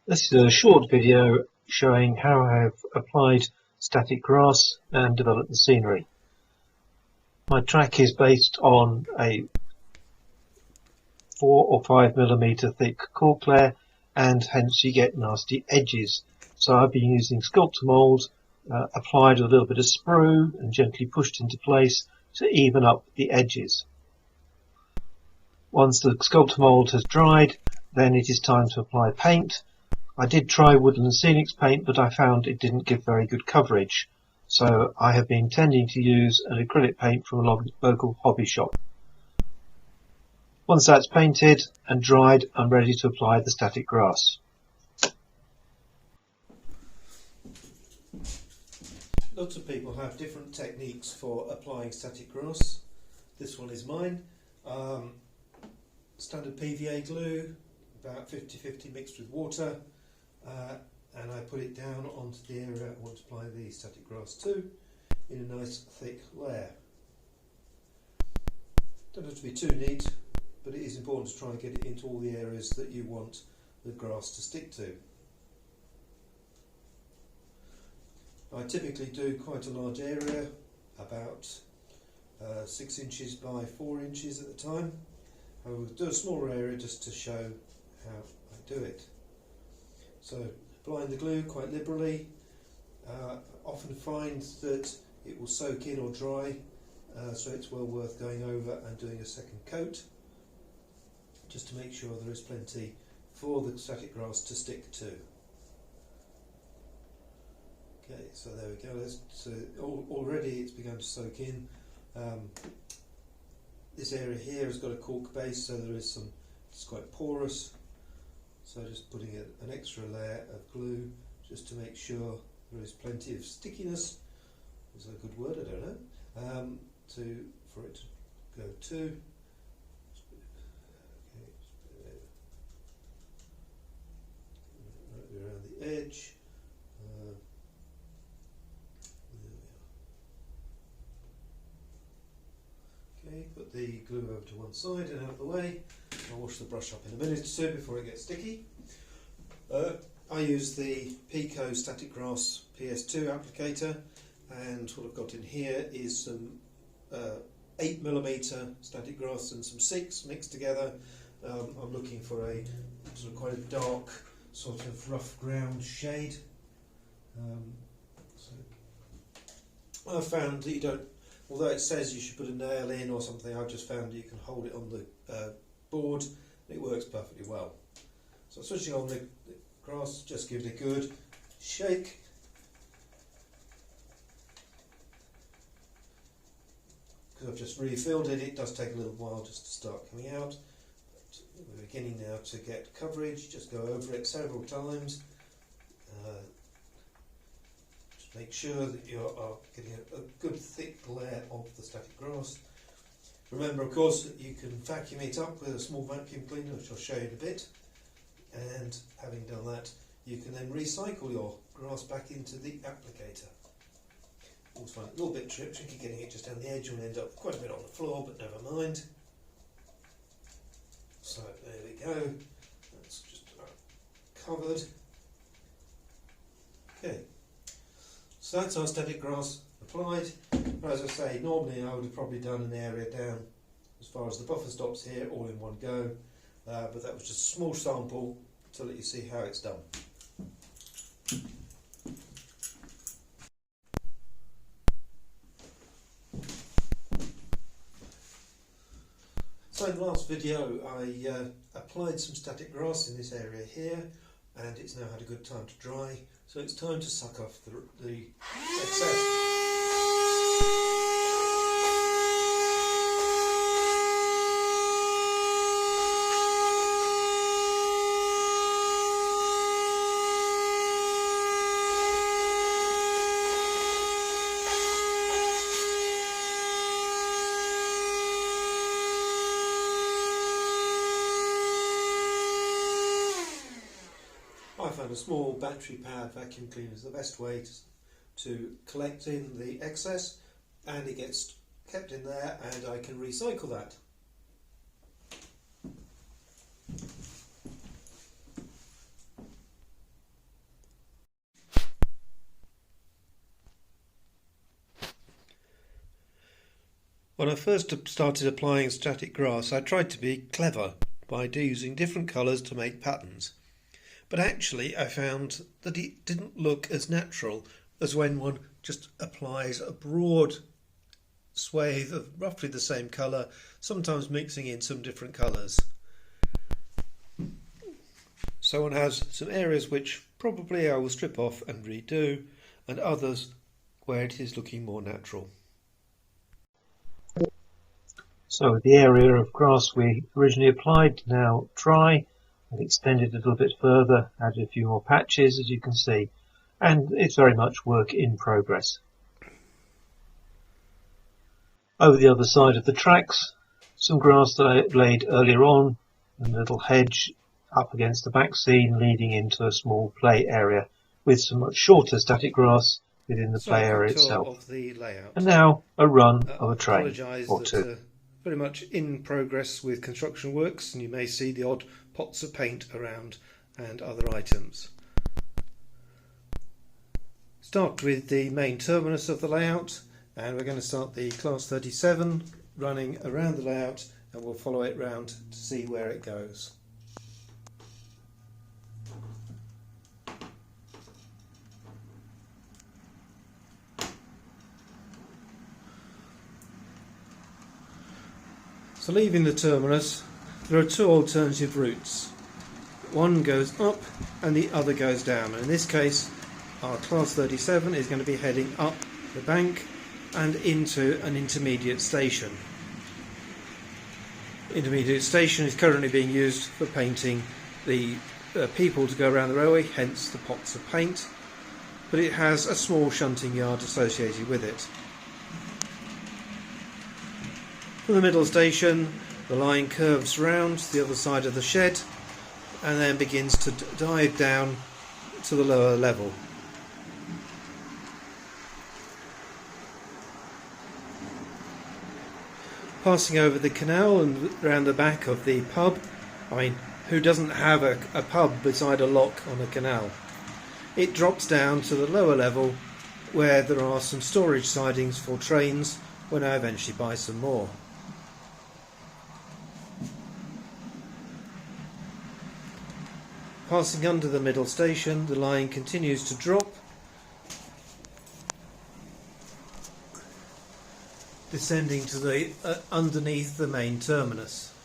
This is a short video showing how I have applied static grass and developed the scenery. My track is based on a 4 or 5 millimeter thick cork layer, and hence you get nasty edges. So I've been using sculptor mould, applied with a little bit of sprue and gently pushed into place to even up the edges. Once the sculptor mould has dried, then it is time to apply paint. I did try Woodland Scenics paint, but I found it didn't give very good coverage, so I have been tending to use an acrylic paint from a local hobby shop. Once that's painted and dried, I'm ready to apply the static grass. Lots of people have different techniques for applying static grass. This one is mine. Standard PVA glue, about 50-50 mixed with water. And I put it down onto the area I want to apply the static grass to in a nice thick layer. Don't have to be too neat, but it is important to try and get it into all the areas that you want the grass to stick to. I typically do quite a large area, about 6 inches by 4 inches at the time. I will do a smaller area just to show how I do it. So applying the glue quite liberally. Often find that it will soak in or dry, so it's well worth going over and doing a second coat just to make sure there is plenty for the static grass to stick to. Okay, so there we go. So already it's begun to soak in. This area here has got a cork base, so there is some, it's quite porous. So just putting an extra layer of glue just to make sure there is plenty of stickiness. Is that a good word? I don't know. For it to go to. Okay, right around the edge. Okay, put the glue over to one side and out of the way. I'll wash the brush up in a minute or two before it gets sticky. I use the Pico Static Grass PS2 applicator, and what I've got in here is some 8mm static grass and some 6 mixed together. I'm looking for a sort of quite a dark, sort of rough ground shade. So I found that you don't, although it says you should put a nail in or something, I've just found you can hold it on the board and it works perfectly well. So switching on the grass, just give it a good shake. Because I've just refilled it, it does take a little while just to start coming out. But we're beginning now to get coverage, just go over it several times. Just make sure that you are getting a good thick layer of the static grass. Remember, of course, that you can vacuum it up with a small vacuum cleaner, which I'll show you in a bit. And having done that, you can then recycle your grass back into the applicator. Always find it a little bit tricky getting it just down the edge. You'll end up with quite a bit on the floor, but never mind. So there we go. That's just covered. Okay. So that's our static grass applied. As I say, normally I would have probably done an area down as far as the buffer stops here, all in one go, but that was just a small sample to let you see how it's done. So in the last video I applied some static grass in this area here, and it's now had a good time to dry, so it's time to suck off the excess. I found a small battery powered vacuum cleaner is the best way to collect in the excess, and it gets kept in there and I can recycle that. When I first started applying static grass, I tried to be clever by using different colours to make patterns. But actually I found that it didn't look as natural as when one just applies a broad swathe of roughly the same colour, sometimes mixing in some different colours. So one has some areas which probably I will strip off and redo, and others where it is looking more natural. So the area of grass we originally applied now dry. I've extended a little bit further, added a few more patches as you can see, and it's very much work in progress. Over the other side of the tracks, some grass that I laid earlier on, and a little hedge up against the back scene leading into a small play area with some much shorter static grass within the play area itself. Of the layout. And now a run of a train Apologise or that, two. Very much in progress with construction works, and you may see the odd pots of paint around and other items. Start with the main terminus of the layout, and we're going to start the class 37 running around the layout, and we'll follow it round to see where it goes. So leaving the terminus, there are two alternative routes. One goes up and the other goes down. And in this case, our class 37 is going to be heading up the bank and into an intermediate station. Intermediate station is currently being used for painting the people to go around the railway, hence the pots of paint, but it has a small shunting yard associated with it. From the middle station, the line curves round the other side of the shed and then begins to dive down to the lower level. Passing over the canal and round the back of the pub. I mean, who doesn't have a pub beside a lock on a canal? It drops down to the lower level where there are some storage sidings for trains when I eventually buy some more. Passing under the middle station, the line continues to drop, descending to the underneath the main terminus.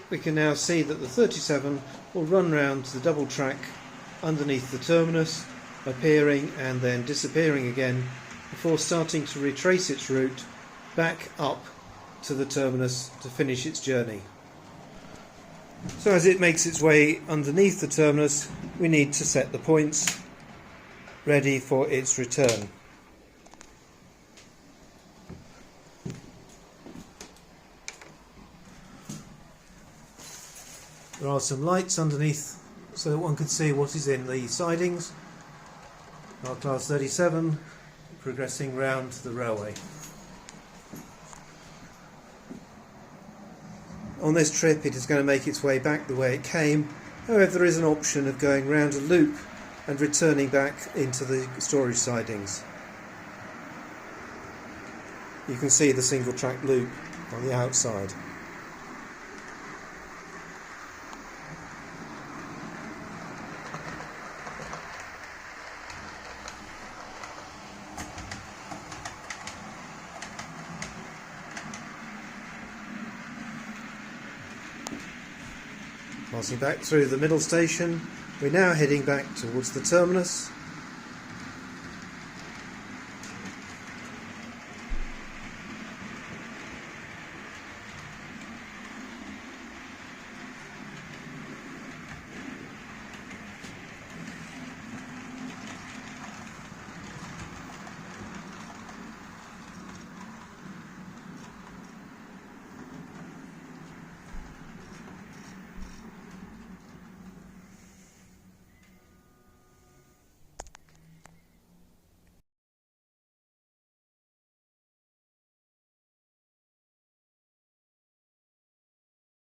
We can now see that the 37 will run round to the double track underneath the terminus, appearing and then disappearing again before starting to retrace its route back up to the terminus to finish its journey. So as it makes its way underneath the terminus, we need to set the points ready for its return. There are some lights underneath so that one can see what is in the sidings. Our class 37 progressing round the railway. On this trip it is going to make its way back the way it came, however there is an option of going round a loop and returning back into the storage sidings. You can see the single track loop on the outside. Passing back through the middle station, we're now heading back towards the terminus,